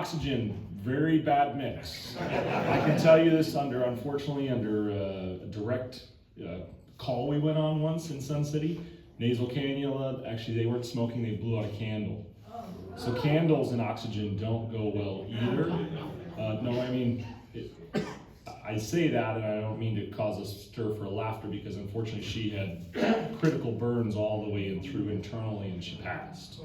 Oxygen, very bad mix. I can tell you this unfortunately, under a direct call we went on once in Sun City. Nasal cannula, actually they weren't smoking, they blew out a candle. So candles and oxygen don't go well either. No, I mean, I say that and I don't mean to cause a stir for laughter, because unfortunately she had critical burns all the way in through internally and she passed.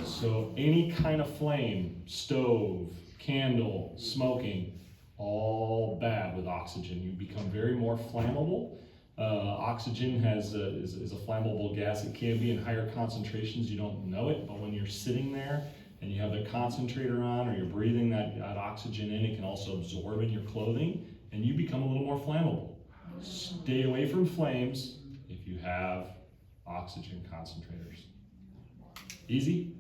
So any kind of flame, stove, candle, smoking, all bad with oxygen. You become very more flammable. Oxygen is a flammable gas. It can be in higher concentrations, you don't know it, but when you're sitting there and you have the concentrator on or you're breathing that oxygen in, it can also absorb in your clothing and you become a little more flammable. Stay away from flames if you have oxygen concentrators. Easy?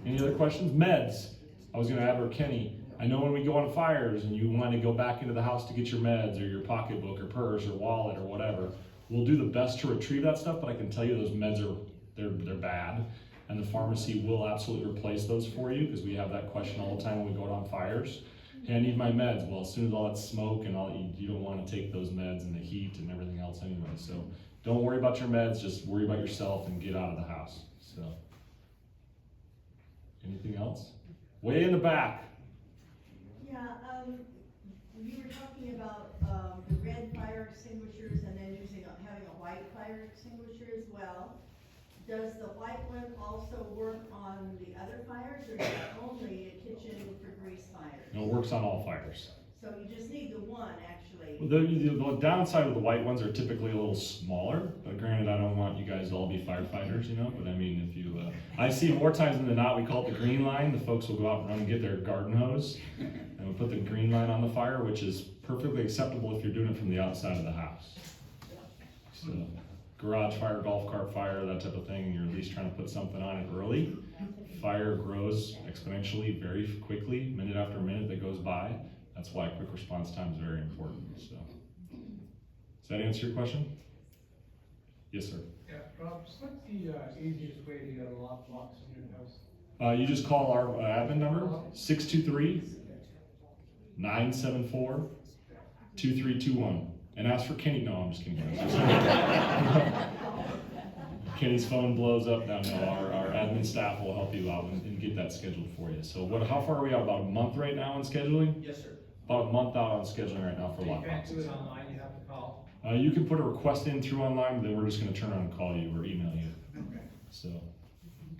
Any other questions? Meds. I was going to add Kenny. I know when we go on fires and you want to go back into the house to get your meds or your pocketbook or purse or wallet or whatever, we'll do the best to retrieve that stuff, but I can tell you those meds they're bad, and the pharmacy will absolutely replace those for you, because we have that question all the time when we go out on fires. Hey, I need my meds. Well, as soon as all that smoke and you don't want to take those meds and the heat and everything else anyway. So don't worry about your meds, just worry about yourself and get out of the house. So, anything else? Way in the back. Yeah, you were talking about the red fire extinguishers and then having a white fire extinguisher as well. Does the white one also work on the other fires, or is it only a kitchen for grease fires? No, it works on all fires. So you just need the one, actually. The downside of the white ones are typically a little smaller, but granted, I don't want you guys to all be firefighters, you know, but I mean, if you, I see more times than not, we call it the green line. The folks will go out and run and get their garden hose, and we put the green line on the fire, which is perfectly acceptable if you're doing it from the outside of the house. So, garage fire, golf cart fire, that type of thing, and you're at least trying to put something on it early. Fire grows exponentially very quickly, minute after minute that goes by. That's why quick response time is very important. So, does that answer your question? Yes, sir. Yeah, Rob, what's the easiest way to get a lockbox in your house? You just call our admin number, 623-974-2321, and ask for Kenny. No, I'm just kidding. Kenny's phone blows up. No, our admin staff will help you out and get that scheduled for you. So how far are we out? About a month right now on scheduling? Yes, sir. About a month out on scheduling right now for You can't do lockboxes. it online, you have to call. You can put a request in through online, but then we're just going to turn around and call you or email you. Okay. So,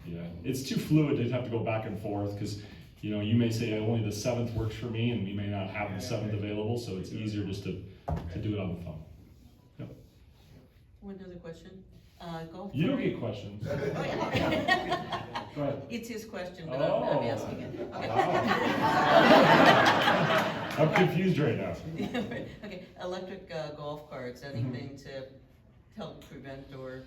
yeah, it's too fluid to have to go back and forth, because you know, you may say only the 7th works for me, and we may not have the 7th available, so it's easier just to do it on the phone. Yep. One other question. Golf You don't cart. get questions. Oh, yeah. Go ahead. It's his question, but Oh. I'm asking it. Okay. Wow. I'm confused right now. Okay, electric golf carts, anything to help prevent or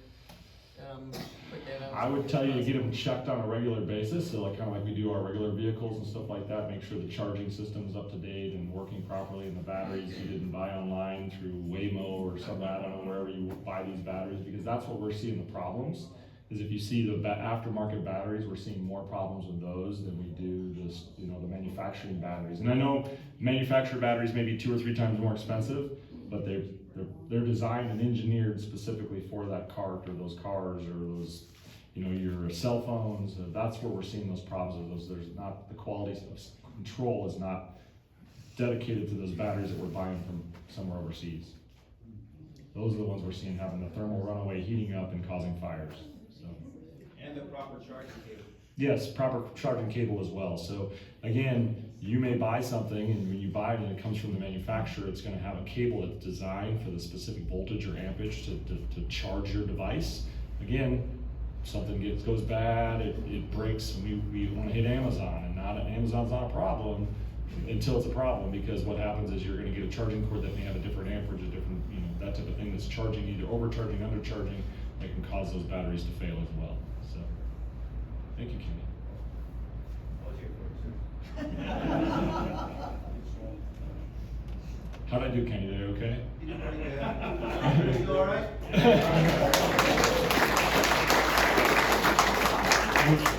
put that out? I would tell you to get them checked on a regular basis, so kind of like we do our regular vehicles and stuff like that. Make sure the charging system is up to date and working properly, and the batteries you didn't buy online through Waymo or something, I don't know, wherever you buy these batteries, because that's what we're seeing the problems. Is if you see the aftermarket batteries, we're seeing more problems with those than we do this, you know, the manufacturing batteries. And I know manufacturer batteries may be 2 or 3 times more expensive, but they're designed and engineered specifically for that cart or those cars or those, you know, your cell phones. That's where we're seeing those problems. There's not, the quality of control is not dedicated to those batteries that we're buying from somewhere overseas. Those are the ones we're seeing having the thermal runaway, heating up and causing fires. So. And the proper charging cable. Yes, proper charging cable as well. So again, you may buy something, and when you buy it and it comes from the manufacturer, it's going to have a cable that's designed for the specific voltage or ampage to charge your device. Again, something goes bad, it breaks, and we want to hit Amazon, and Amazon's not a problem until it's a problem, because what happens is you're going to get a charging cord that may have a different amperage, a different, you know, that type of thing that's charging, either overcharging, undercharging, that can cause those batteries to fail as well. So, thank you, Kenny. How'd I do, Kenny? Did I okay? You did pretty good. You all right?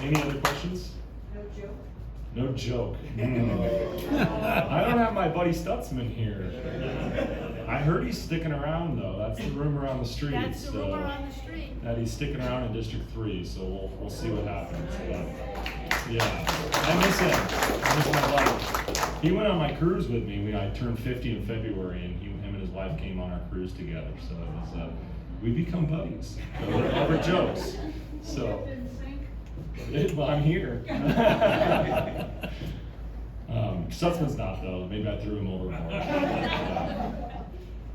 Any other questions? No joke? No joke. I don't have my buddy Stutzman here. I heard he's sticking around though. That's the rumor on the street. That's the so- rumor on the street. That he's sticking around in District 3, so we'll see what happens. But, yeah, I miss him. I miss my life. He went on my cruise with me when I turned 50 in February, and him and his wife came on our cruise together. So it was, we become buddies over jokes. So, well, I'm here. Stutzman's not though. Maybe I threw him overboard.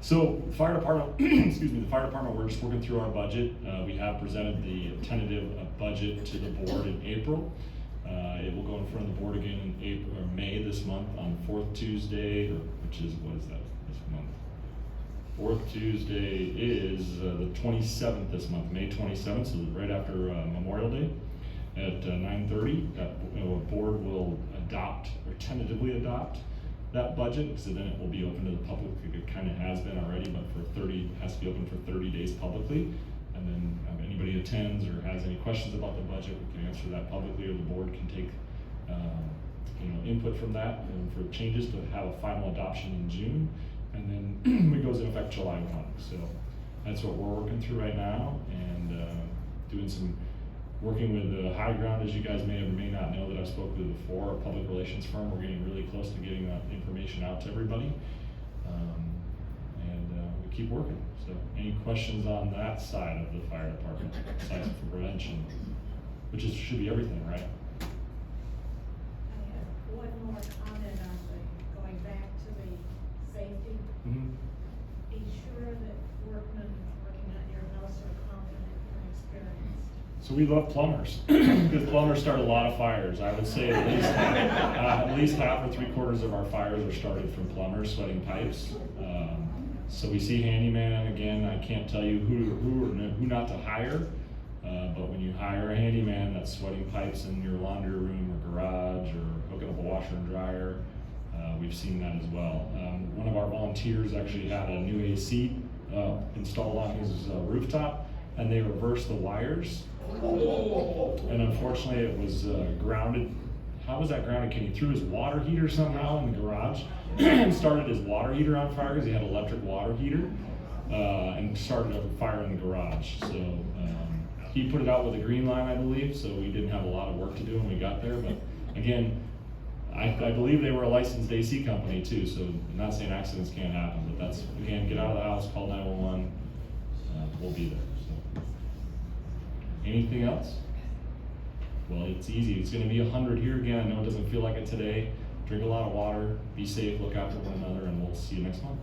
So, fire department, excuse me, the fire department, we're just working through our budget. We have presented the tentative budget to the board in April. It will go in front of the board again in April or May this month on the fourth Tuesday, which is, what is that this month? Fourth Tuesday is the 27th this month, May 27th, so right after Memorial Day at 9:30. The board will adopt or tentatively adopt that budget, so then it will be open to the public. It kind of has been already, but has to be open for 30 days publicly. And then if anybody attends or has any questions about the budget, we can answer that publicly, or the board can take input from that and for changes to have a final adoption in June. And then it goes in effect July 1. So that's what we're working through right now, and doing some working with the High Ground, as you guys may or may not know that I've spoken with before, a public relations firm. We're getting really close to getting that information out to everybody. We keep working. So any questions on that side of the fire department, besides for prevention, which should be everything, right? I have one more comment on going back to the safety. Mm-hmm. Be sure that workmen working on your house are competent and experienced. So we love plumbers, because plumbers start a lot of fires. I would say at least half or 3/4 of our fires are started from plumbers sweating pipes. So we see handyman, again, I can't tell you who not to hire, but when you hire a handyman that's sweating pipes in your laundry room or garage or hooking up a washer and dryer, we've seen that as well. One of our volunteers actually had a new AC installed on his rooftop, and they reversed the wires. And unfortunately it was grounded. How was that grounded? He threw his water heater somehow in the garage and started his water heater on fire because he had an electric water heater, and started a fire in the garage. So he put it out with a green line, I believe, so we didn't have a lot of work to do when we got there. But again, I believe they were a licensed AC company too, so I'm not saying accidents can't happen, but that's, again, get out of the house, call 911, we'll be there. So. Anything else? Well, it's easy. It's going to be 100 here again. I know it doesn't feel like it today. Drink a lot of water, be safe, look after one another, and we'll see you next month.